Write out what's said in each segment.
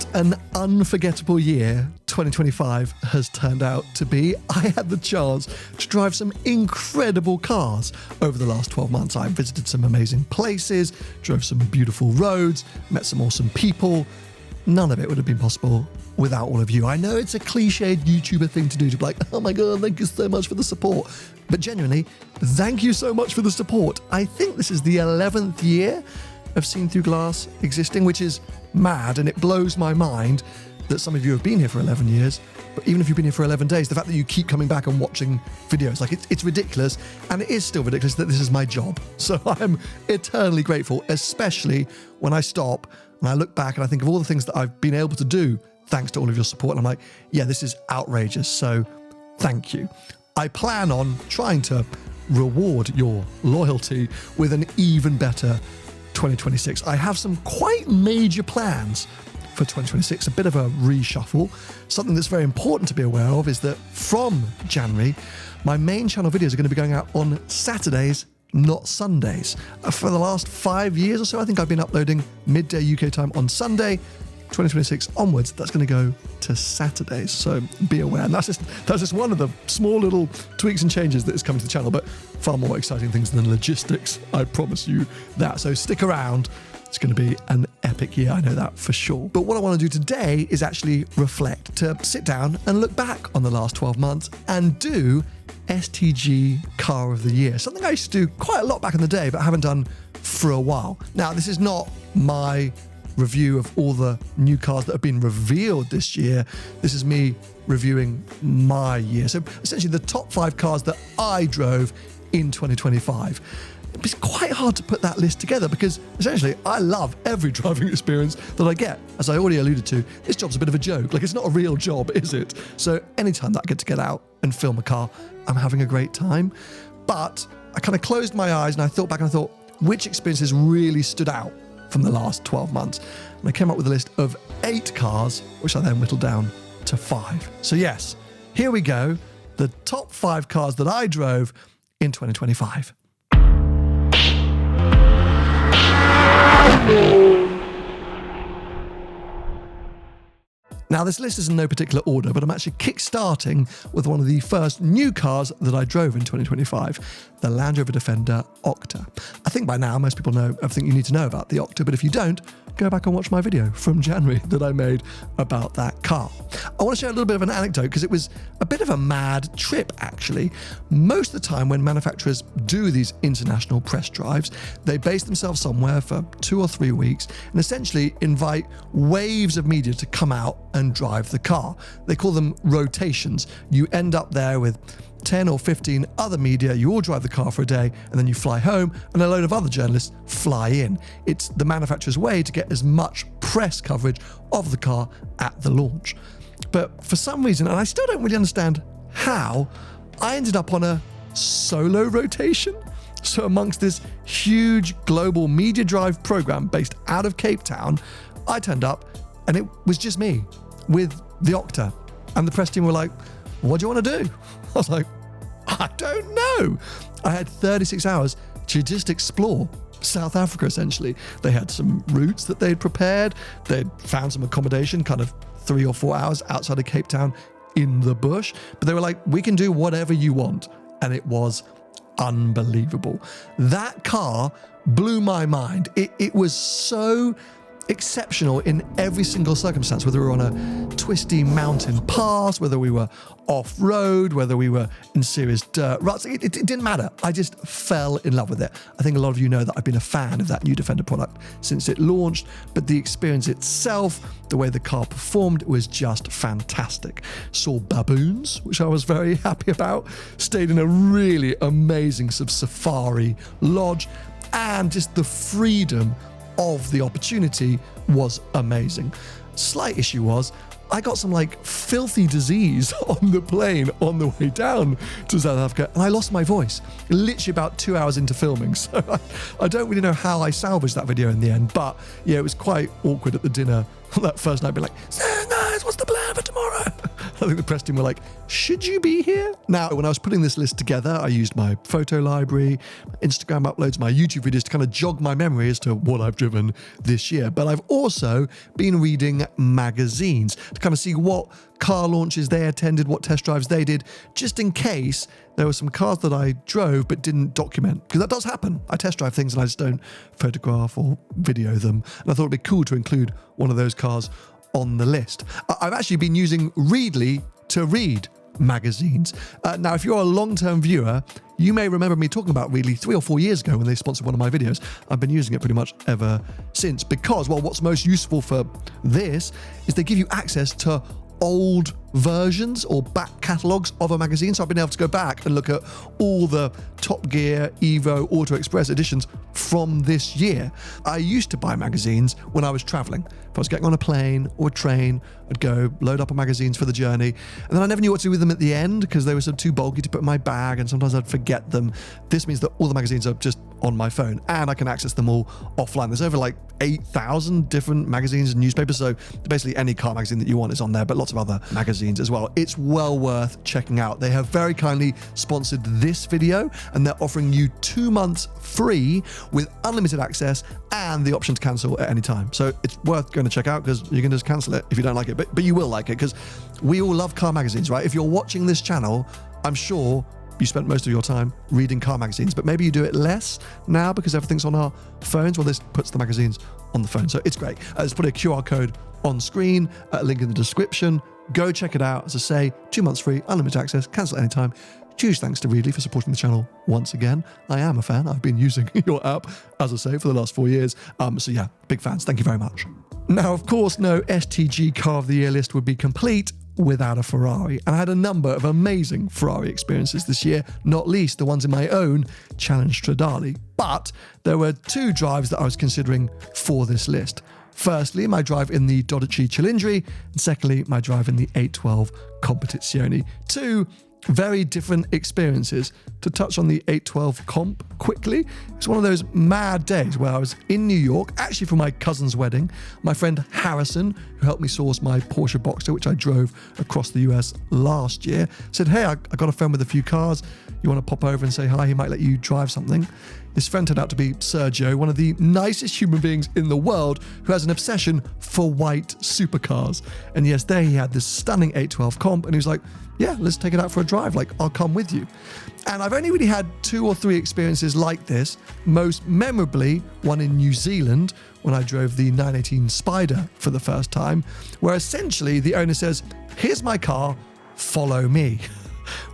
What an unforgettable year 2025 has turned out to be. I had the chance to drive some incredible cars over the last 12 months. I visited some amazing places, drove some beautiful roads, met some awesome people. None of it would have been possible without all of you. I know it's a cliched YouTuber thing to do, to be like, oh my God, thank you so much for the support. But genuinely, thank you so much for the support. I think this is the 11th year of Seen Through Glass existing, which is mad, and it blows my mind that some of you have been here for 11 years, but even if you've been here for 11 days, the fact that you keep coming back and watching videos, like it's ridiculous, and it is still ridiculous that this is my job. So I'm eternally grateful, especially when I stop and I look back and I think of all the things that I've been able to do thanks to all of your support, and I'm like, yeah, this is outrageous, so thank you. I plan on trying to reward your loyalty with an even better 2026. I have some quite major plans for 2026, a bit of a reshuffle. Something that's very important to be aware of is that from January, my main channel videos are going to be going out on Saturdays, not Sundays. For the last 5 years or so, I think I've been uploading midday UK time on Sunday. 2026 onwards, that's going to go to Saturdays, so be aware. And that's just one of the small little tweaks and changes that is coming to the channel, but far more exciting things than logistics, I promise you that. So stick around. It's going to be an epic year, I know that for sure. But what I want to do today is actually reflect, to sit down and look back on the last 12 months and do STG Car of the Year, something I used to do quite a lot back in the day, but haven't done for a while. Now, this is not my review of all the new cars that have been revealed this year. This is me reviewing my year. So essentially the top 5 cars that I drove in 2025. It's quite hard to put that list together because essentially I love every driving experience that I get. As I already alluded to, this job's a bit of a joke. Like, it's not a real job, is it? So anytime that I get to get out and film a car, I'm having a great time. But I kind of closed my eyes and I thought back and I thought, which experiences really stood out from the last 12 months? And I came up with a list of 8 cars, which I then whittled down to 5. So yes, here we go. The top 5 cars that I drove in 2025. Now, this list is in no particular order, but I'm actually kick-starting with one of the first new cars that I drove in 2025, the Land Rover Defender Octa. I think by now most people know everything you need to know about the Octa, but if you don't, go back and watch my video from January that I made about that car. I want to share a little bit of an anecdote because it was a bit of a mad trip, actually. Most of the time when manufacturers do these international press drives, they base themselves somewhere for 2 or 3 weeks and essentially invite waves of media to come out and drive the car. They call them rotations. You end up there with 10 or 15 other media, you all drive the car for a day, and then you fly home, and a load of other journalists fly in. It's the manufacturer's way to get as much press coverage of the car at the launch. But for some reason, and I still don't really understand how, I ended up on a solo rotation. So amongst this huge global media drive program based out of Cape Town, I turned up, and it was just me with the Octa. And the press team were like, what do you want to do? I was like, I don't know. I had 36 hours to just explore South Africa, essentially. They had some routes that they'd prepared. They'd found some accommodation kind of 3 or 4 hours outside of Cape Town in the bush. But they were like, we can do whatever you want. And it was unbelievable. That car blew my mind. It was so exceptional in every single circumstance, whether we were on a twisty mountain pass, whether we were off-road, whether we were in serious dirt ruts. It didn't matter. I just fell in love with it. I think a lot of you know that I've been a fan of that new Defender product since it launched, but the experience itself, the way the car performed, was just fantastic. Saw baboons, which I was very happy about, stayed in a really amazing safari lodge, and just the freedom of the opportunity was amazing. Slight issue was I got some like filthy disease on the plane on the way down to South Africa, and I lost my voice literally about 2 hours into filming. So I don't really know how I salvaged that video in the end, but yeah, it was quite awkward at the dinner that first night, being like, "So nice, what's the plan for tomorrow?" I think the press team were like, should you be here? Now, when I was putting this list together, I used my photo library, my Instagram uploads, my YouTube videos to kind of jog my memory as to what I've driven this year. But I've also been reading magazines to kind of see what car launches they attended, what test drives they did, just in case there were some cars that I drove but didn't document. Because that does happen. I test drive things and I just don't photograph or video them. And I thought it'd be cool to include one of those cars on the list. I've actually been using Reedley to read magazines. Now, if you're a long-term viewer, you may remember me talking about Reedley 3 or 4 years ago when they sponsored one of my videos. I've been using it pretty much ever since because, well, what's most useful for this is they give you access to old versions or back catalogues of a magazine. So I've been able to go back and look at all the Top Gear, Evo, Auto Express editions from this year. I used to buy magazines when I was traveling. If I was getting on a plane or a train, I'd go load up on magazines for the journey. And then I never knew what to do with them at the end because they were sort of too bulky to put in my bag and sometimes I'd forget them. This means that all the magazines are just on my phone and I can access them all offline. There's over like 8,000 different magazines and newspapers. So basically any car magazine that you want is on there, but lots of other magazines as well. It's well worth checking out. They have very kindly sponsored this video and they're offering you 2 months free with unlimited access and the option to cancel at any time. So it's worth going to check out because you can just cancel it if you don't like it, but you will like it because we all love car magazines, right? If you're watching this channel, I'm sure you spent most of your time reading car magazines, but maybe you do it less now because everything's on our phones. Well, this puts the magazines on the phone, so it's great. Let's put a QR code on screen, a link in the description. Go check it out. As I say, 2 months free, unlimited access, cancel anytime. Huge thanks to Reedley for supporting the channel once again. I am a fan. I've been using your app, as I say, for the last 4 years. So yeah, big fans. Thank you very much. Now, of course, no STG Car of the Year list would be complete without a Ferrari. And I had a number of amazing Ferrari experiences this year, not least the ones in my own Challenge Stradale. But there were 2 drives that I was considering for this list. Firstly, my drive in the 12 Cilindri, and secondly, my drive in the 812 Competizione. 2 very different experiences. To touch on the 812 Comp quickly, it's one of those mad days where I was in New York, actually for my cousin's wedding. My friend Harrison, who helped me source my Porsche Boxster, which I drove across the US last year, said, hey, I got a friend with a few cars. You want to pop over and say hi? He might let you drive something. His friend turned out to be Sergio, one of the nicest human beings in the world who has an obsession for white supercars. And yes, there he had this stunning 812 Comp and he was like, yeah, let's take it out for a drive. Like, I'll come with you. And I've only really had 2 or 3 experiences like this. Most memorably, one in New Zealand when I drove the 918 Spider for the first time, where essentially the owner says, here's my car, follow me.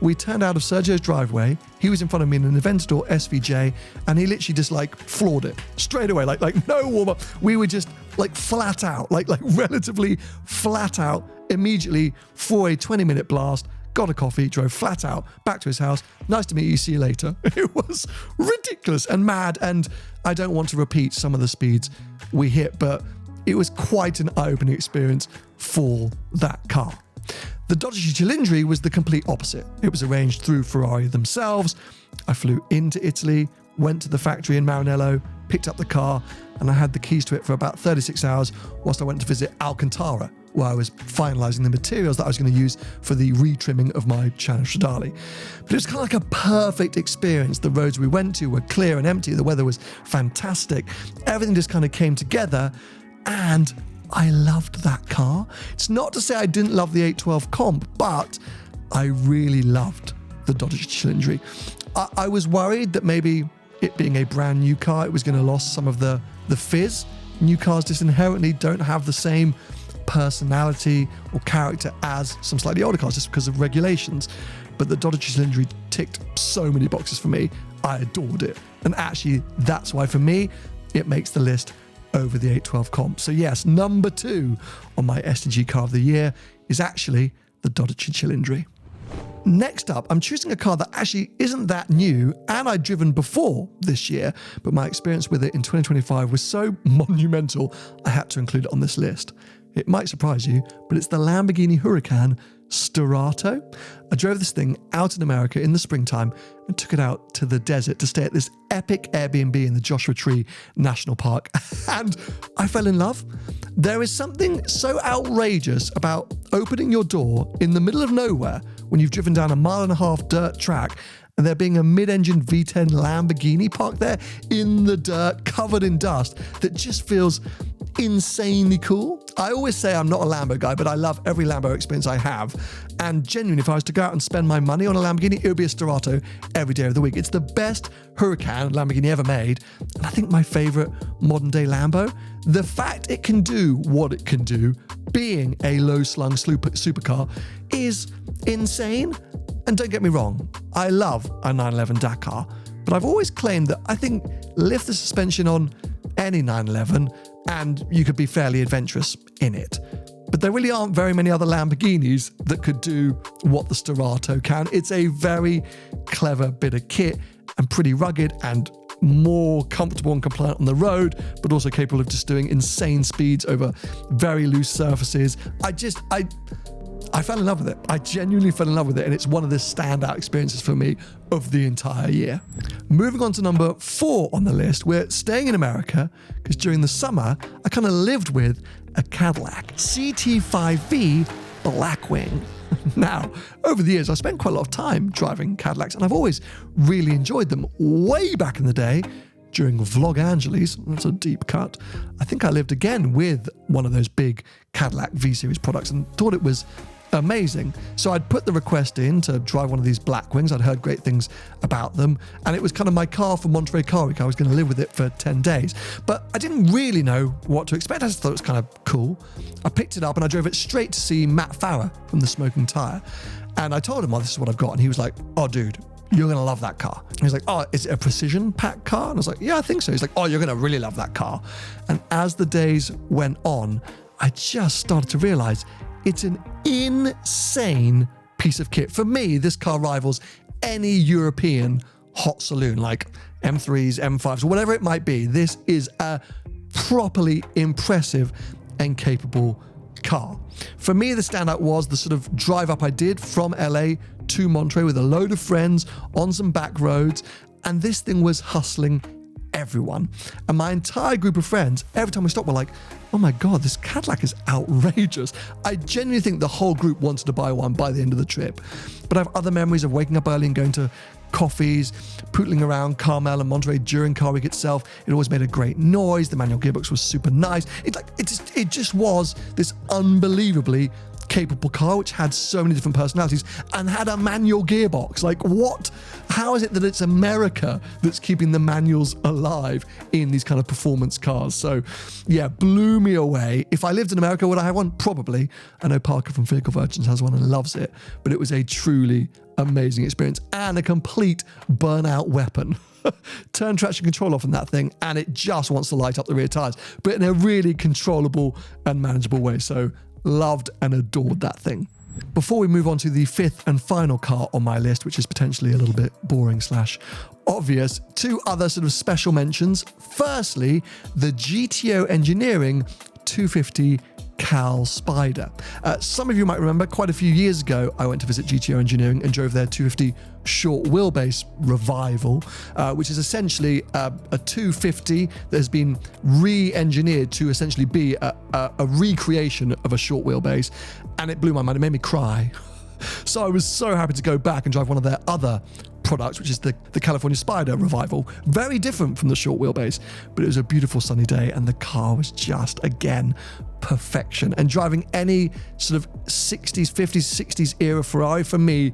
We turned out of Sergio's driveway. He was in front of me in an Aventador SVJ, and he literally just like floored it straight away, like no warm up. We were just like flat out, like relatively flat out immediately for a 20-minute blast. Got a coffee, drove flat out back to his house. Nice to meet you. See you later. It was ridiculous and mad, and I don't want to repeat some of the speeds we hit, but it was quite an eye-opening experience for that car. The 12 Cilindri was the complete opposite. It was arranged through Ferrari themselves. I flew into Italy, went to the factory in Maranello, picked up the car, and I had the keys to it for about 36 hours whilst I went to visit Alcantara, where I was finalising the materials that I was going to use for the retrimming of my Challenge Stradale. But it was kind of like a perfect experience. The roads we went to were clear and empty. The weather was fantastic. Everything just kind of came together, and I loved that car. It's not to say I didn't love the 812 Comp, but I really loved the 12 Cilindri. I was worried that maybe it being a brand new car, it was going to lose some of the fizz. New cars just inherently don't have the same personality or character as some slightly older cars just because of regulations. But the 12 Cilindri ticked so many boxes for me. I adored it. And actually, that's why for me, it makes the list over the 812 Comp. So yes, number 2 on my STG Car of the Year is actually the 12 Cilindri. Next up, I'm choosing a car that actually isn't that new and I'd driven before this year, but my experience with it in 2025 was so monumental, I had to include it on this list. It might surprise you, but it's the Lamborghini Huracan Sterrato. I drove this thing out in America in the springtime and took it out to the desert to stay at this epic Airbnb in the Joshua Tree National Park. And I fell in love. There is something so outrageous about opening your door in the middle of nowhere when you've driven down a 1.5 mile dirt track and there being a mid-engine V10 Lamborghini parked there in the dirt, covered in dust, that just feels insanely cool. I always say I'm not a Lambo guy, but I love every Lambo experience I have. And genuinely, if I was to go out and spend my money on a Lamborghini, it would be a Sterrato every day of the week. It's the best Huracan Lamborghini ever made, and I think my favorite modern day Lambo. The fact it can do what it can do, being a low-slung supercar, is insane. And don't get me wrong, I love a 911 Dakar, but I've always claimed that I think lift the suspension on any 911 and you could be fairly adventurous in it. But there really aren't very many other Lamborghinis that could do what the Sterrato can. It's a very clever bit of kit and pretty rugged and more comfortable and compliant on the road, but also capable of just doing insane speeds over very loose surfaces. I fell in love with it. I genuinely fell in love with it, and it's one of the standout experiences for me of the entire year. Moving on to number 4 on the list, we're staying in America because during the summer, I kind of lived with a Cadillac CT5V Blackwing. Now, over the years, I spent quite a lot of time driving Cadillacs, and I've always really enjoyed them. Way back in the day, during Vlog Angeles, that's a deep cut, I think I lived again with one of those big Cadillac V-Series products and thought it was amazing. So I'd put the request in to drive one of these Blackwings. I'd heard great things about them, and it was kind of my car for Monterey Car Week. I was going to live with it for 10 days, but I didn't really know what to expect. I just thought it was kind of cool. I picked it up and I drove it straight to see Matt Farah from The Smoking Tire, and I told him, "Oh, this is what I've got," and he was like, "Oh, dude, you're going to love that car." He was like, "Oh, is it a precision pack car?" And I was like, "Yeah, I think so." He's like, "Oh, you're going to really love that car." And as the days went on, I just started to realize it's an insane piece of kit. For me, this car rivals any European hot saloon, like M3s, M5s, whatever it might be. This is a properly impressive and capable car. For me, the standout was the sort of drive up I did from LA to Monterey with a load of friends on some back roads, and this thing was hustling everyone. And my entire group of friends, every time we stopped, were like, "Oh my God, this Cadillac is outrageous." I genuinely think the whole group wanted to buy one by the end of the trip. But I have other memories of waking up early and going to coffees, pootling around Carmel and Monterey during Car Week itself. It always made a great noise. The manual gearbox was super nice. It just was this unbelievably capable car which had so many different personalities and had a manual gearbox. Like, what? How is it that it's America that's keeping the manuals alive in these kind of performance cars? So yeah, blew me away. If I lived in America, would I have one? Probably. I know Parker from Vehicle Virgins has one and loves it, but it was a truly amazing experience and a complete burnout weapon. Turn traction control off on that thing and it just wants to light up the rear tires, but in a really controllable and manageable way. So loved and adored that thing. Before we move on to the 5th and final car on my list, which is potentially a little bit boring / obvious, 2 other sort of special mentions. Firstly, the GTO Engineering 250 Cal Spider. Some of you might remember quite a few years ago, I went to visit GTO Engineering and drove their 250 short wheelbase revival, which is essentially a 250 that has been re-engineered to essentially be a recreation of a short wheelbase. And it blew my mind. It made me cry. So I was so happy to go back and drive one of their other products, which is the California Spider Revival. Very different from the short wheelbase, but it was a beautiful sunny day and the car was just, again, perfection. And driving any sort of 60s, 50s, 60s era Ferrari for me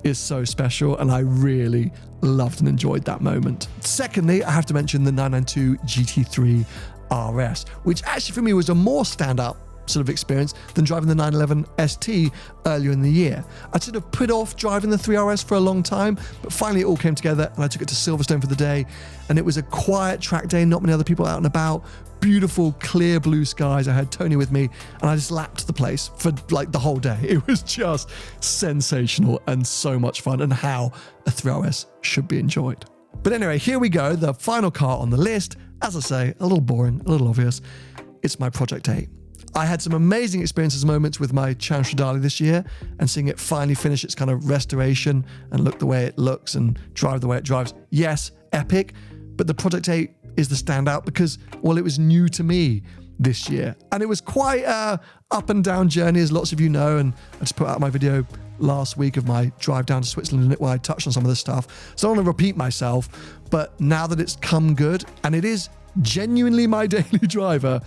is so special, and I really loved and enjoyed that moment. Secondly, I have to mention the 992 GT3 RS, which actually for me was a more standout sort of experience than driving the 911 ST earlier in the year. I sort of put off driving the 3RS for a long time, but finally it all came together and I took it to Silverstone for the day, and it was a quiet track day, not many other people out and about, beautiful clear blue skies. I had Tony with me and I just lapped the place for like the whole day. It was just sensational and so much fun, and how a 3RS should be enjoyed. But anyway, here we go, the final car on the list. As I say, a little boring, a little obvious. It's my Project 8. I had some amazing experiences moments with my Ciao Stradale this year, and seeing it finally finish its kind of restoration and look the way it looks and drive the way it drives. Yes, epic, but the Project 8 is the standout because, well, it was new to me this year. And it was quite a up and down journey, as lots of you know, and I just put out my video last week of my drive down to Switzerland where I touched on some of this stuff. So I don't want to repeat myself, but now that it's come good, and it is genuinely my daily driver,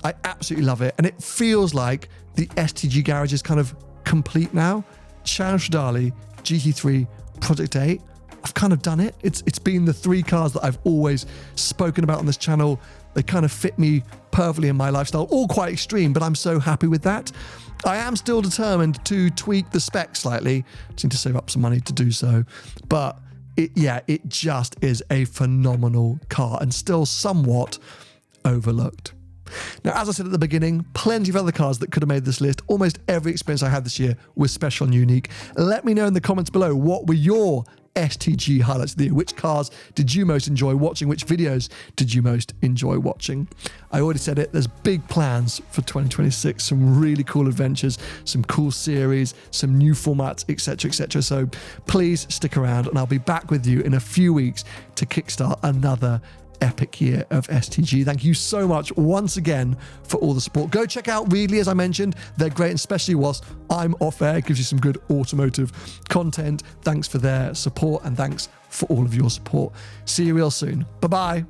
I absolutely love it. And it feels like the STG garage is kind of complete now. Ciao Stradale, GT3, Project 8, I've kind of done it. It's been the 3 cars that I've always spoken about on this channel. They kind of fit me perfectly in my lifestyle, all quite extreme, but I'm so happy with that. I am still determined to tweak the specs slightly. Just need to save up some money to do so. But it just is a phenomenal car and still somewhat overlooked. Now, as I said at the beginning, plenty of other cars that could have made this list. Almost every experience I had this year was special and unique. Let me know in the comments below, what were your STG highlights of the year? Which cars did you most enjoy watching? Which videos did you most enjoy watching? I already said it, there's big plans for 2026, some really cool adventures, some cool series, some new formats, etc, etc. So please stick around and I'll be back with you in a few weeks to kickstart another epic year of STG. Thank you so much once again for all the support. Go check out Reedley, as I mentioned. They're great, and especially whilst I'm off air, it gives you some good automotive content. Thanks for their support and thanks for all of your support. See you real soon. Bye-bye.